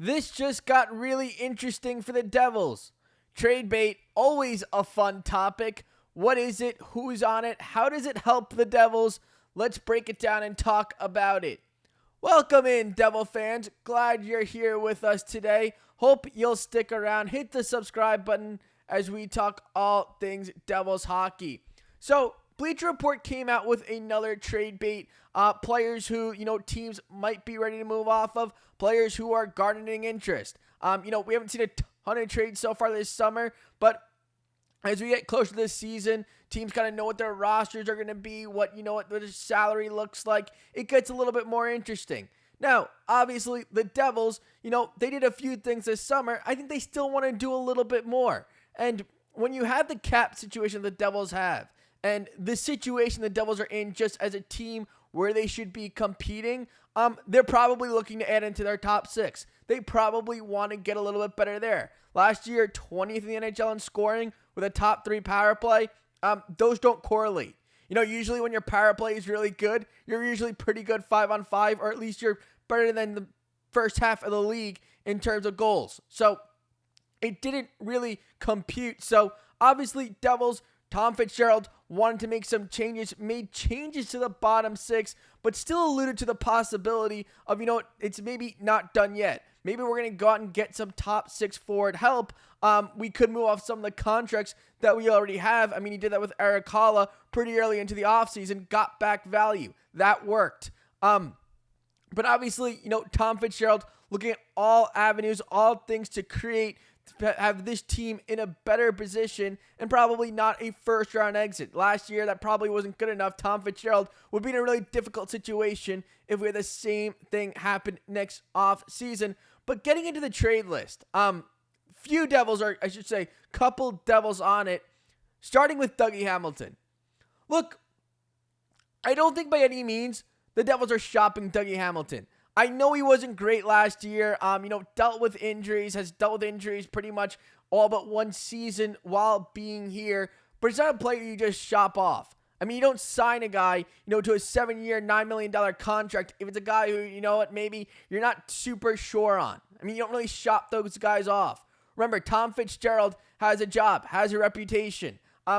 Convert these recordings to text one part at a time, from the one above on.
This just got really interesting for the Devils. Trade bait, always a fun topic. What is it? Who's on it? How does it help the Devils? Let's break it down and talk about it. Welcome in, Devil fans. Glad you're here with us today. Hope you'll stick around. Hit the subscribe button as we talk all things Devils hockey. So, Bleacher Report came out with another trade bait. Players who, teams might be ready to move off of. Players who are garnering interest. We haven't seen a ton of trades so far this summer, but as we get closer to this season, teams kind of know what their rosters are going to be, what their salary looks like. It gets a little bit more interesting. Now, obviously, the Devils, they did a few things this summer. I think they still want to do a little bit more. And when you have the cap situation the Devils have, and the situation the Devils are in just as a team where they should be competing, they're probably looking to add into their top six. They probably want to get a little bit better there. Last year, 20th in the NHL in scoring with a top 3 power play. Those don't correlate. Usually when your power play is really good, you're usually pretty good 5-on-5, or at least you're better than the first half of the league in terms of goals. So it didn't really compute. So obviously, Devils, Tom Fitzgerald wanted to make some changes, made changes to the bottom 6, but still alluded to the possibility of, it's maybe not done yet. Maybe we're going to go out and get some top 6 forward help. We could move off some of the contracts that we already have. I mean, he did that with Erik Haula pretty early into the offseason, got back value. That worked. But obviously, Tom Fitzgerald looking at all avenues, all things to have this team in a better position and probably not a first-round exit. Last year, that probably wasn't good enough. Tom Fitzgerald would be in a really difficult situation if we had the same thing happen next off-season. But getting into the trade list, few Devils, or I should say, couple Devils on it, starting with Dougie Hamilton. Look, I don't think by any means the Devils are shopping Dougie Hamilton. I know he wasn't great last year, dealt with injuries pretty much all but one season while being here, but it's not a player you just shop off. I mean, you don't sign a guy, to a 7-year, $9 million contract if it's a guy who, maybe you're not super sure on. I mean, you don't really shop those guys off. Remember, Tom Fitzgerald has a job, has a reputation.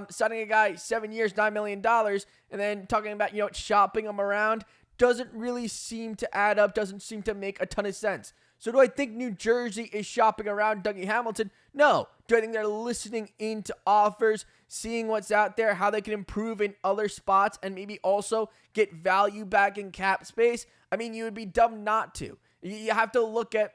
Signing a guy 7 years, $9 million, and then talking about, shopping him around doesn't really seem to add up, doesn't seem to make a ton of sense. So do I think New Jersey is shopping around Dougie Hamilton? No. Do I think they're listening into offers, seeing what's out there, how they can improve in other spots, and maybe also get value back in cap space? I mean, you would be dumb not to. You have to look at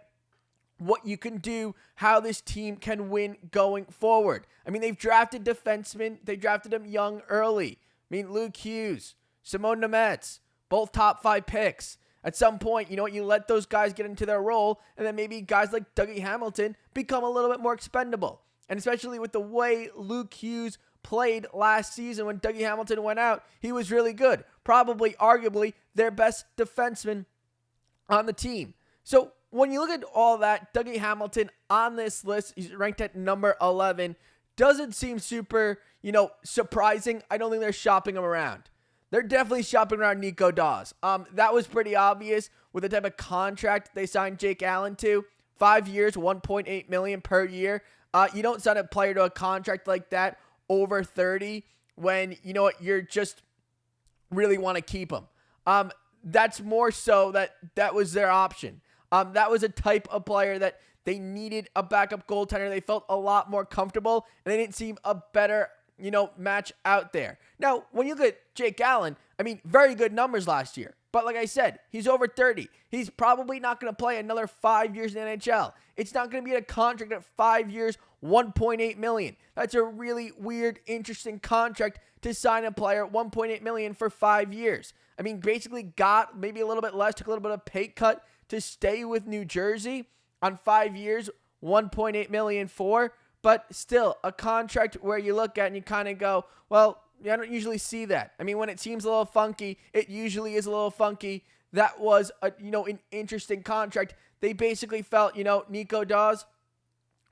what you can do, how this team can win going forward. I mean, they've drafted defensemen. They drafted them young early. I mean, Luke Hughes, Simon Nemec, both top 5 picks. At some point, you let those guys get into their role, and then maybe guys like Dougie Hamilton become a little bit more expendable. And especially with the way Luke Hughes played last season when Dougie Hamilton went out, he was really good. Probably, arguably, their best defenseman on the team. So when you look at all that, Dougie Hamilton on this list, he's ranked at number 11, doesn't seem super, surprising. I don't think they're shopping him around. They're definitely shopping around Nico Daws. That was pretty obvious with the type of contract they signed Jake Allen to. 5 years, $1.8 million per year. You don't sign a player to a contract like that over 30 when, you're just really want to keep him. That's more so that was their option. That was a type of player that they needed a backup goaltender. They felt a lot more comfortable, and they didn't seem a better match out there. Now, when you look at Jake Allen, I mean, very good numbers last year. But like I said, he's over 30. He's probably not going to play another 5 years in the NHL. It's not going to be a contract at 5 years, $1.8 million. That's a really weird, interesting contract to sign a player at $1.8 million for 5 years. I mean, basically got maybe a little bit less, took a little bit of pay cut to stay with New Jersey on 5 years, $1.8 million for. But still, a contract where you look at and you kind of go, well, I don't usually see that. I mean, when it seems a little funky, it usually is a little funky. That was an interesting contract. They basically felt, Nico Daws,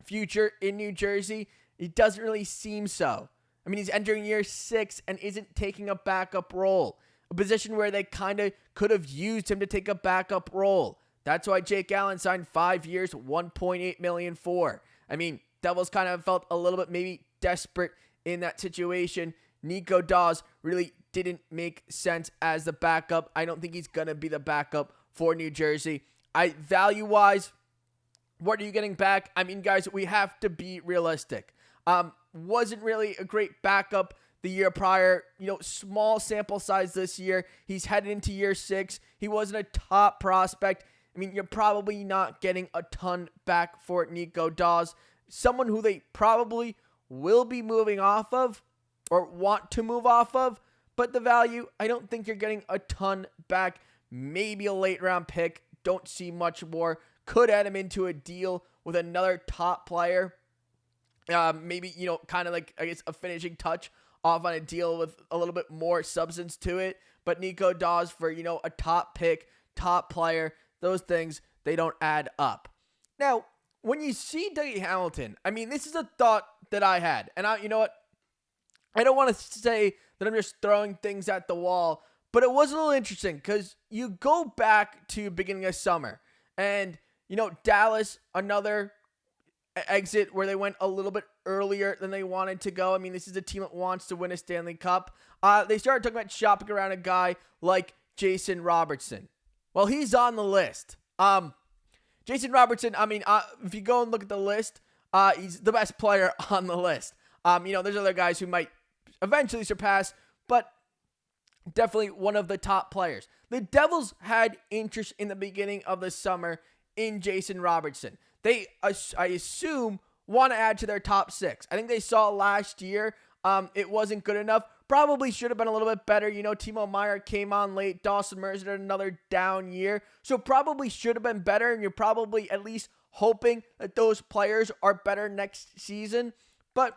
future in New Jersey, it doesn't really seem so. I mean, he's entering year 6 and isn't taking a backup role. A position where they kind of could have used him to take a backup role. That's why Jake Allen signed 5 years, $1.8 million for. I mean, Devils kind of felt a little bit maybe desperate in that situation. Nico Dea really didn't make sense as the backup. I don't think he's going to be the backup for New Jersey. Value-wise, what are you getting back? I mean, guys, we have to be realistic. Wasn't really a great backup the year prior. Small sample size this year. He's headed into year 6. He wasn't a top prospect. I mean, you're probably not getting a ton back for Nico Dea. Someone who they probably will be moving off of or want to move off of. But the value, I don't think you're getting a ton back. Maybe a late round pick. Don't see much more. Could add him into a deal with another top player. Maybe, kind of like, I guess, a finishing touch off on a deal with a little bit more substance to it. But Nico Dea for, a top pick, top player, those things, they don't add up. Now, when you see Dougie Hamilton, I mean, this is a thought that I had. And you know what? I don't want to say that I'm just throwing things at the wall, but it was a little interesting because you go back to beginning of summer and, Dallas, another exit where they went a little bit earlier than they wanted to go. I mean, this is a team that wants to win a Stanley Cup. They started talking about shopping around a guy like Jason Robertson. Well, he's on the list. Jason Robertson, I mean, if you go and look at the list, he's the best player on the list. There's other guys who might eventually surpass, but definitely one of the top players. The Devils had interest in the beginning of the summer in Jason Robertson. They, I assume, want to add to their top 6. I think they saw last year it wasn't good enough. Probably should have been a little bit better. Timo Meier came on late. Dawson Mercer had another down year. So probably should have been better, and you're probably at least hoping that those players are better next season. But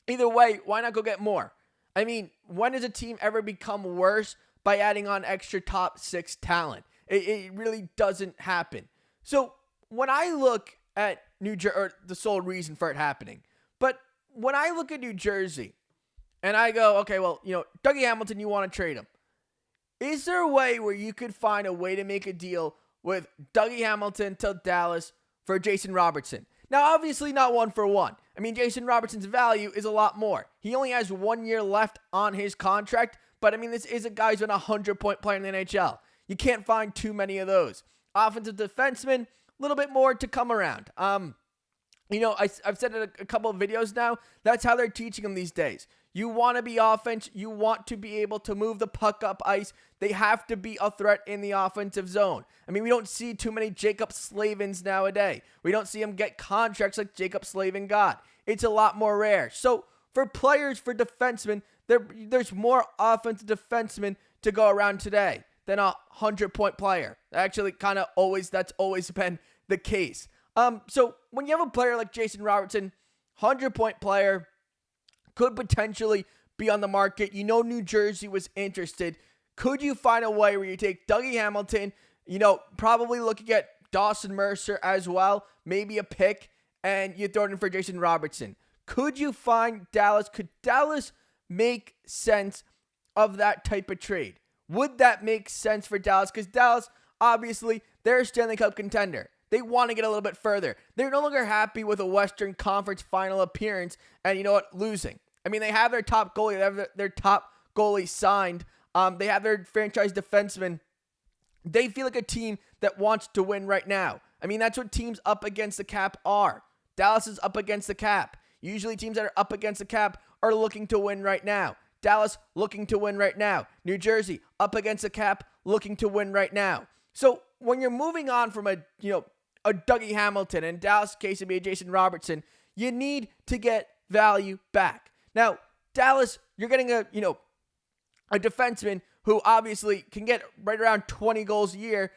either way, why not go get more? I mean, when does a team ever become worse by adding on extra top 6 talent? It really doesn't happen. So when I look at New Jersey, or the sole reason for it happening, but when I look at New Jersey and I go, okay, well, Dougie Hamilton, you want to trade him. Is there a way where you could find a way to make a deal with Dougie Hamilton to Dallas for Jason Robertson? Now, obviously not 1-for-1. I mean, Jason Robertson's value is a lot more. He only has 1 year left on his contract, but I mean, this is a guy who's been a 100-point player in the NHL. You can't find too many of those. Offensive defenseman, a little bit more to come around. I've said it a couple of videos now. That's how they're teaching them these days. You want to be offense. You want to be able to move the puck up ice. They have to be a threat in the offensive zone. I mean, we don't see too many Jacob Slavins nowadays. We don't see them get contracts like Jacob Slavin got. It's a lot more rare. So for players, for defensemen, there's more offensive defensemen to go around today than a 100-point player. Actually, that's always been the case. So when you have a player like Jason Robertson, 100-point player, could potentially be on the market. New Jersey was interested. Could you find a way where you take Dougie Hamilton, probably looking at Dawson Mercer as well, maybe a pick, and you throw it in for Jason Robertson? Could you find Dallas? Could Dallas make sense of that type of trade? Would that make sense for Dallas? Because Dallas, obviously, they're a Stanley Cup contender. They want to get a little bit further. They're no longer happy with a Western Conference final appearance and, losing. I mean, they have their top goalie. They have their top goalie signed. They have their franchise defenseman. They feel like a team that wants to win right now. I mean, that's what teams up against the cap are. Dallas is up against the cap. Usually teams that are up against the cap are looking to win right now. Dallas looking to win right now. New Jersey up against the cap, looking to win right now. So when you're moving on from a Dougie Hamilton, and in Dallas' case it'd be a Jason Robertson, you need to get value back. Now, Dallas, you're getting a defenseman who obviously can get right around 20 goals a year,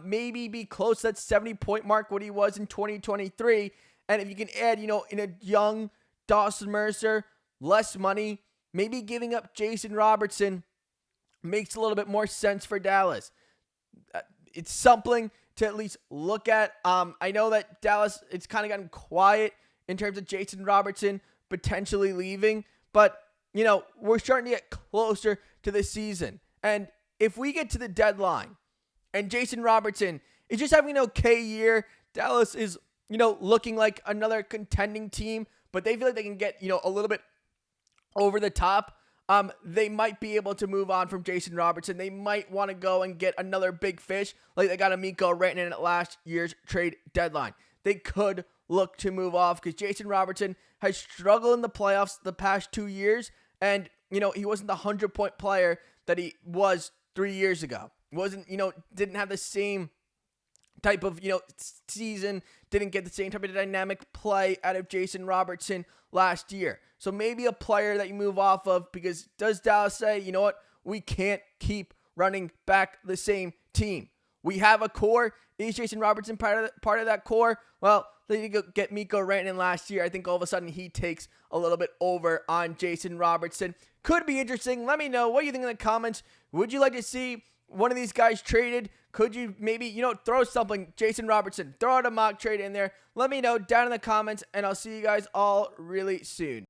maybe be close to that 70-point mark, what he was in 2023. And if you can add, in a young Dawson Mercer, less money, maybe giving up Jason Robertson makes a little bit more sense for Dallas. It's something to at least look at. I know that Dallas, it's kind of gotten quiet in terms of Jason Robertson potentially leaving, but we're starting to get closer to the season. And if we get to the deadline and Jason Robertson is just having an okay year. Dallas is, looking like another contending team, but they feel like they can get, a little bit over the top. They might be able to move on from Jason Robertson. They might want to go and get another big fish like they got a Mikko Rantanen at last year's trade deadline. They could look to move off because Jason Robertson has struggled in the playoffs the past 2 years, and, he wasn't the 100-point player that he was 3 years ago. Wasn't, didn't have the same type of, season, didn't get the same type of dynamic play out of Jason Robertson last year. So maybe a player that you move off of, because does Dallas say, you know what, we can't keep running back the same team. We have a core. Is Jason Robertson part of that core? Well, they did go get Mikko Rantanen last year. I think all of a sudden he takes a little bit over on Jason Robertson. Could be interesting. Let me know what you think in the comments. Would you like to see one of these guys traded? Could you maybe, throw something, Jason Robertson, throw out a mock trade in there? Let me know down in the comments, and I'll see you guys all really soon.